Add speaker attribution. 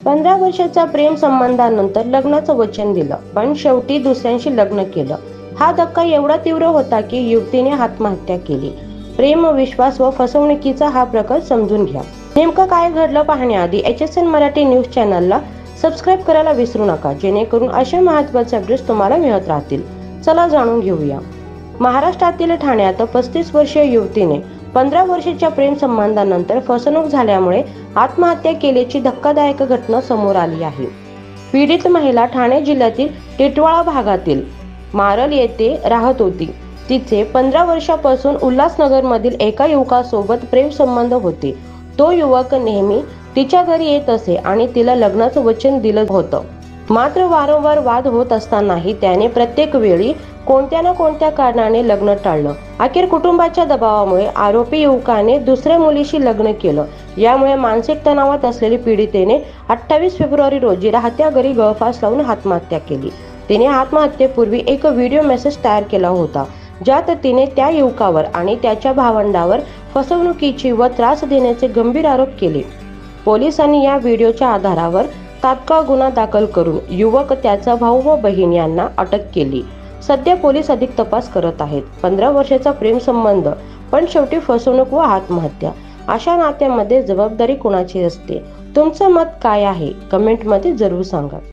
Speaker 1: 15 वर्षाच्या प्रेम संबंधानंतर लग्नाचं वचन दिलं, पण शेवटी दुसऱ्यांशी लग्न केलं. हा धक्का एवढा तीव्र होता की युवतीने आत्महत्या केली. प्रेम, विश्वास व फसवणुकीचा हा प्रकार समजून घ्या. नेमकं काय घडलं पाहण्याआधी HSN मराठी न्यूज चॅनलला सबस्क्राईब करायला विसरू नका, जेणेकरून अशा महत्त्वाचे अपडेट्स तुम्हाला मिळत राहतील. चला जाणून घेऊया. महाराष्ट्रातील ठाण्यात 35 वर्षीय युवतीने 15 वर्षाच्या प्रेम संबंधानंतर फसवणूक झाल्यामुळे आत्महत्या केल्याची धक्कादायक घटना समोर आली आहे. पीडित महिला ठाणे जिल्ह्यातील टिटवाळा भागातील मारल येथे राहत होती. तिचे 15 वर्षापासून उल्हासनगरमधील एका युवकासोबत प्रेम संबंध होते. तो युवक नेहमी तिच्या घरी येत असे आणि तिला लग्नाचं वचन दिलं होतं. मात्र वारंवार वाद होत असतानाही त्याने प्रत्येक वेळी कोणत्या ना कोणत्या कारणाने लग्न टाळलं. अखेर कुटुंबाच्या दबावामुळे आरोपी युवकाने दुसऱ्या मुलीशी लग्न केलं. यामुळे मानसिक तणावात असलेली पीडितेने 28 फेब्रुवारी रोजी राहत्या घरी गळफास लावून आत्महत्या केली. तिने आत्महत्येपूर्वी एक व्हिडिओ मेसेज तयार केला होता, ज्यात तिने त्या युवकावर आणि त्याच्या भावंडावर फसवणुकीची व त्रास देण्याचे गंभीर आरोप केले. पोलिसांनी या व्हिडिओच्या आधारावर तात्काळ गुन्हा दाखल करून युवक, त्याचा भाऊ व बहीण यांना अटक केली. सध्या पोलीस अधिक तपास करत आहेत. 15 वर्षाचा प्रेम संबंध, पण शेवटी फसवणूक व आत्महत्या. अशा नात्यामध्ये जबाबदारी कुणाची असते? तुमचं मत काय आहे? कमेंटमध्ये जरूर सांगा.